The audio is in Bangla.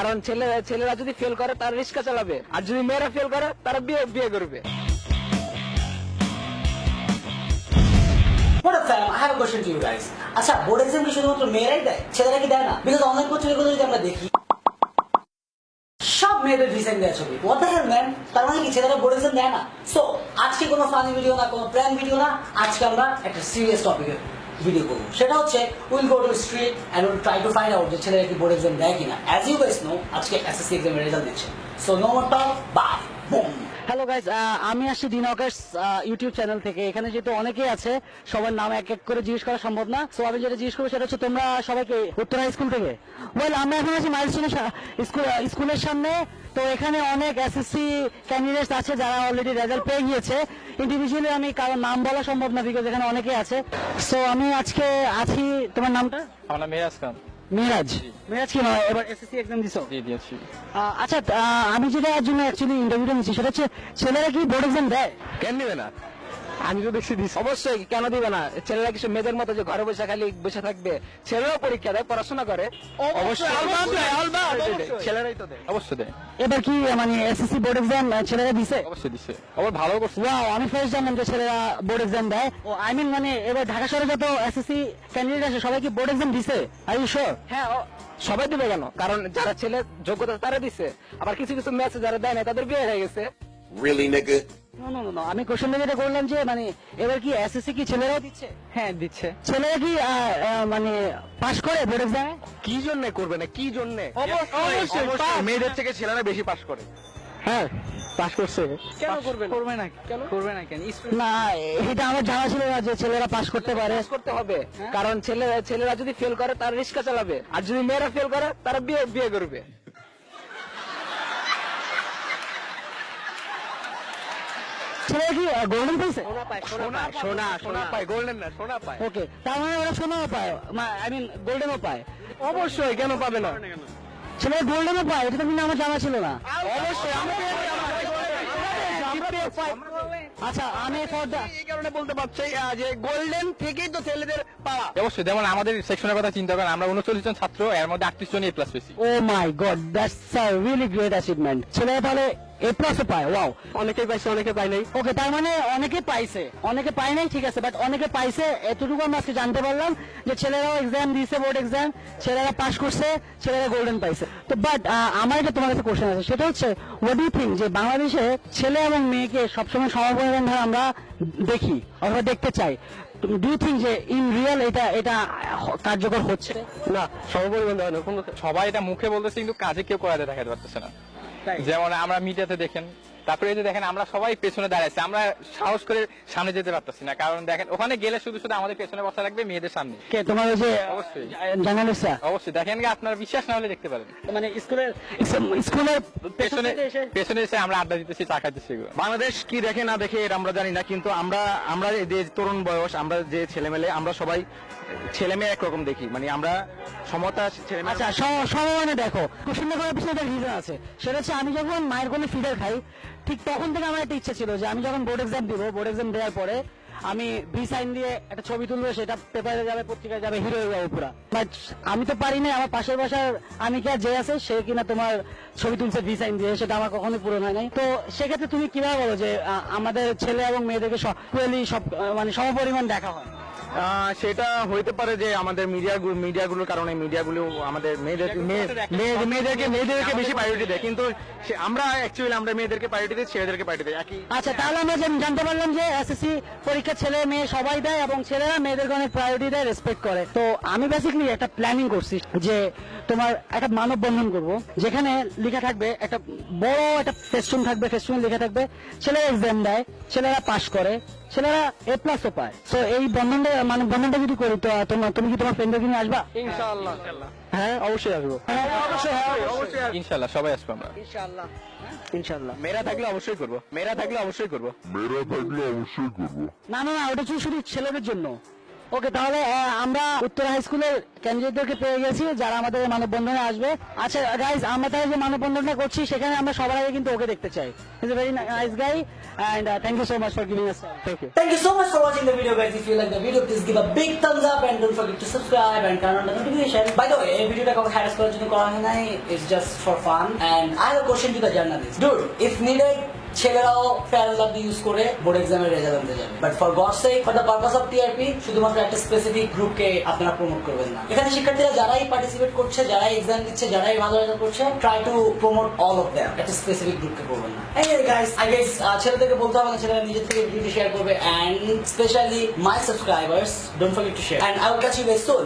কারণ ছেলেরা যদি ফেল করে তারা রিক্সা চালাবে, আর যদি মেয়েরা ফেল করে তারা বিয়ে করবে। What up fam, I have a question to you guys. আচ্ছা বোর্ড এক্সাম কি শুধুমাত্র মেয়েরাই দেয়, ছেলেরা কি দেয় না? বিকজ অনলাইন পত্রিকাগুলো যদি আমরা দেখি সব মেয়েদের ডিজাইন দেওয়া ছবি। What the hell man? তার মানে কি ছেলেরা বোর্ড এক্সাম দেয় না? সো আজকে কোনো ফানি ভিডিও না, কোনো প্র্যাঙ্ক ভিডিও না, আজকে আমরা একটা সিরিয়াস টপিকের ভিডিও করবো। সেটা হচ্ছে will go to street and will try to find out যে ছেলেরা কি বোর্ড এক্সাম দেয় কিনা। অ্যাজ ইউ গাইস নো আজকে এসএসসি এক্সামের রেজাল্ট দিচ্ছে। So no more talk, bye boom. Hello guys, আমি আসছি ডিনকার্স ইউটিউব চ্যানেল থেকে। এখানে যেহেতু অনেকেই আছে, সবার নাম এক এক করে জিজ্ঞেস করা সম্ভব না। সো আমি যেটা জিজ্ঞেস করবো সেটা হচ্ছে, তোমরা সবাইকে উত্তরা স্কুল থেকে? ওয়েল, আমরা এখন আছি স্কুলের সামনে। তো এখানে অনেক এসএসসি ক্যান্ডিডেটস আছে যারা অলরেডি রেজাল্ট পেয়ে গিয়েছে। ইন্ডিভিজুয়ালি আমি কারো নাম বলা সম্ভব না, বিকজ এখানে অনেকেই আছে। সো আমি আজকে আছি, তোমার নামটা? আমার নাম মিরাজ খান। মিরাজ কি এবার এসএসসি এক্সাম দিছো? জি দিয়েছি। আচ্ছা, আমি যেটার জন্য অ্যাকচুয়ালি ইন্টারভিউটা নিচ্ছি সেটা হচ্ছে, ছেলেরা কি বোর্ড এক্সাম দেয়? কেন দিবে না? আমি তো দেখছি অবশ্যই, কেন দিবে না? ছেলেরা কিছু মেয়েদের মতো যে ঘরে বসে খালি বসে থাকবে? ছেলেরাও পরীক্ষা দেয়, পড়াশোনা করে। অবশ্যই ছেলেরাই তো দেয়। অবশ্যই দেয়। এবার কি মানে এসএসসি বোর্ড এক্সাম ছেলেরা দিছে? অবশ্যই দিচ্ছে, আবার ভালো করছে। ওয়াও, আমি ফার্স্ট জানলাম যে ছেলেরা বোর্ড এক্সাম দেয়। ও আই মিন মানে এবার ঢাকা শহরে যত এসএসসি ক্যান্ডিডেট আছে সবাই কি বোর্ড এক্সাম দিছে? Are you sure? হ্যাঁ, সবাই দিবে কেন? কারণ যারা ছেলে যোগ্যতা তারা দিচ্ছে, আবার কিছু কিছু মেয়ে আছে যারা দেয় না, তাদের বিয়ে হয়ে গেছে। Really, nigga? নো, আমি কোশ্চেনটা যেটা করলাম যে মানে এবার কি এসএসসি কি ছেলেরাও দিচ্ছে? হ্যাঁ দিচ্ছে। ছেলেরা কি মানে পাস করে বোর্ড এক্সামে? কি জন্য করবে না? কি জন্য? অবশ্যই মেয়েদের থেকে ছেলেরা বেশি পাস করে। হ্যাঁ, পাস করছে। কেন করবে না? করবে না কেন? না, এটা আমার জানা ছিল না যে ছেলেরা পাস করতে পারে। পাস করতে হবে, কারণ ছেলেরা যদি ফেল করে তারা রিক্সা চালাবে, আর যদি মেয়েরা ফেল করে তারা বিয়ে করবে। ছেলেরা কি গোল্ডেন পাইছে? সোনা পায়, গোল্ডেন না, সোনা পায়। ওকে, তার মানে ওরা সোনাও পায়, আই মিন গোল্ডেনও পায়। অবশ্যই, কেন পাবে না? ছেলেরা গোল্ডেনও পায়, এটা তো কিন্তু আমার জানা ছিল না। অবশ্যই। আচ্ছা, আমি এই কারণে বলতে পারছি যে গোল্ডেন থেকেই তো ছেলেদের পাওয়া। অবশ্যই, যেমন আমাদের সেকশনের কথা চিন্তা করেন, আমরা 39 জন ছাত্র, এর মধ্যে 38 জন A+ পেয়েছি। Oh my God, that's a really great achievement. ছেলেরা তাহলে A+ পায়? ওয়াও। অনেকেই পাইছে, অনেকে পায় নাই। ওকে, তার মানে অনেকে পাইছে, অনেকে পায় নাই, ঠিক আছে, বাট অনেকে পাইছে। এতটুকু আমরা আজকে জানতে পারলাম যে ছেলেরাও এক্সাম দিয়েছে, বোর্ড এক্সাম, ছেলেরা পাস করছে, ছেলেরা গোল্ডেন পাইছে। তো বাট আমার একটা তোমার কাছে কোশ্চেন আছে, সেটা হচ্ছে হোয়াট ডু ইউ থিঙ্ক যে বাংলাদেশে ছেলে এবং মেয়েকে সবসময় সমপরিমাণ ধরে আমরা দেখি অথবা দেখতে চাই। ডু ইউ থিঙ্ক যে ইন রিয়েল এটা কার্যকর হচ্ছে? না, সমপরিমাণ দেওয়া না। সবাই এটা মুখে বলতেছে, কিন্তু কাজে কেউ করাতে দেখাতে পারতেছে না। যেমন আমরা মিডিয়াতে দেখেন, তারপরে এই যে দেখেন আমরা সবাই পেছনে দাঁড়াইছি, আমরা সাহস করে সামনে যেতে পারতেছি না। কারণ দেখেন ওখানে গেলে শুধু আমাদের পেছনে বসা লাগবে মেয়েদের সামনে। কে তোমার ওই যে অবশ্যই জার্নালিস্টরা? অবশ্যই দেখেন, আপনার বিশ্বাস না হলে দেখতে পারেন, মানে স্কুলের পেছনে পেছনে এসে আমরা আড্ডা দিতেছি, চা খাইতেছি। বাংলাদেশ কি দেখে না দেখে এটা আমরা জানি না, কিন্তু আমরা যে তরুণ বয়স, আমরা যে ছেলেমেলে, আমরা সবাই ছেলেমেয়ে একরকম দেখি। মানে আমরা সমতা ছেলেমেয়ে। আচ্ছা, সমমানে দেখো, কোশ্চেনটা করার পিছনে একটা রিজন আছে। সেটা হচ্ছে আমি যখন মায়ের কোলে ফিডার খাই, ঠিক তখন থেকে আমার একটা ইচ্ছা ছিল যে আমি যখন বোর্ড এক্সাম দিব, বোর্ড এক্সাম দেওয়ার পরে আমি ভি সাইন দিয়ে একটা ছবি তুলবো, সেটা পেপারে যাবে, পত্রিকায় যাবে, হিরো হয়ে যাবে পুরা। বাট আমি তো পারি না। আমার পাশের বাসার আমিকা যে আছে, সে কিনা তোমার ছবি তুলছে ভি সাইন দিয়ে, সেটা আমার কখনোই পূরণ হয় নাই। তো সেক্ষেত্রে তুমি কিভাবে বলো যে আমাদের ছেলে এবং মেয়েদেরকে সব মানে সমপরিমাণ দেখা হয়? সেটা হইতে পারে যে আমাদের মিডিয়াগুলোর কারণে, মিডিয়াগুলো আমাদের মেয়েদেরকে বেশি প্রায়োরিটি দেয়, কিন্তু আমরা অ্যাকচুয়ালি আমরা মেয়েদেরকে প্রায়োরিটি দিই, ছেলেদেরকে প্রায়োরিটি দেয় একই। আচ্ছা, তাহলে আমরা জানতে পারলাম যে এসএসসি পরীক্ষা ছেলে মেয়ে সবাই দেয়, এবং ছেলেরা মেয়েদেরকে অনেক প্রায়োরিটি দেয়, রেসপেক্ট করে। তো আমি বেসিক্যালি একটা প্ল্যানিং করছি যে তোমার একটা মানববন্ধন করব, যেখানে লেখা থাকবে, একটা বড় একটা ফেস্টুন থাকবে, ফেস্টুনে লেখা থাকবে ছেলেরা এক্সাম দেয়, ছেলেরা পাস করে, ছেলেরা A+ও পায়। তো এই বন্ধনটা যদি করি, তো তুমি কি তোমার ফ্রেন্ডদেরকে নিয়ে আসবা? ইনশাআল্লাহ। হ্যাঁ, অবশ্যই আসবো। ইনশাল্লাহ সবাই আসবো আমরা। ইনশাআল্লাহ। মেয়েরা থাকলে অবশ্যই করবো। না, ওটা শুধু ছেলেদের জন্য। ওকে, তাহলে আমরা উত্তর হাই স্কুলের ক্যান্ডিডেটদেরকে পেয়ে গেছি যারা আমাদের মানববন্ধনে আসবে। আচ্ছা গাইজ, আমরা তাহলে যে মানববন্ধনটা করছি সেখানে আমরা সবার আগে কিন্তু ওকে দেখতে চাই। Is a very nice guy and thank you so much for giving us time. Thank you. Thank you so much for watching the video, guys. If you like the video, please give a big thumbs up and don't forget to subscribe and turn on the notification. By the way, এই ভিডিওটা কাউকে হ্যারাস করার জন্য করা হয় নাই, it's just for fun. And I have a question to the journalist. Dude, if needed, ছেলেরাও ফেয়ার অ্যান্ড লাভলি ইউজ করে বোর্ড এক্সামের রেজাল্ট আনতে যাবে, but for gods sec, for the purpose of TRP, শুধুমাত্র একটা স্পেসিফিক গ্রুপকে আপনারা প্রমোট করবেন না। এখানে শিক্ষার্থীরা যারাই পার্টিসিপেট করছে, যারাই এক্সাম দিচ্ছে, যারাই ভালো রেজাল্ট করছে, try to promote all of them, একটা স্পেসিফিক গ্রুপকে করবেন না। Anyway guys, I guess ছেলেদেরকে বলতে হবে না, ছেলেরা নিজের থেকে ভিডিওটি শেয়ার করবে, and especially my subscribers, don't forget to share, and I will catch you guys soon.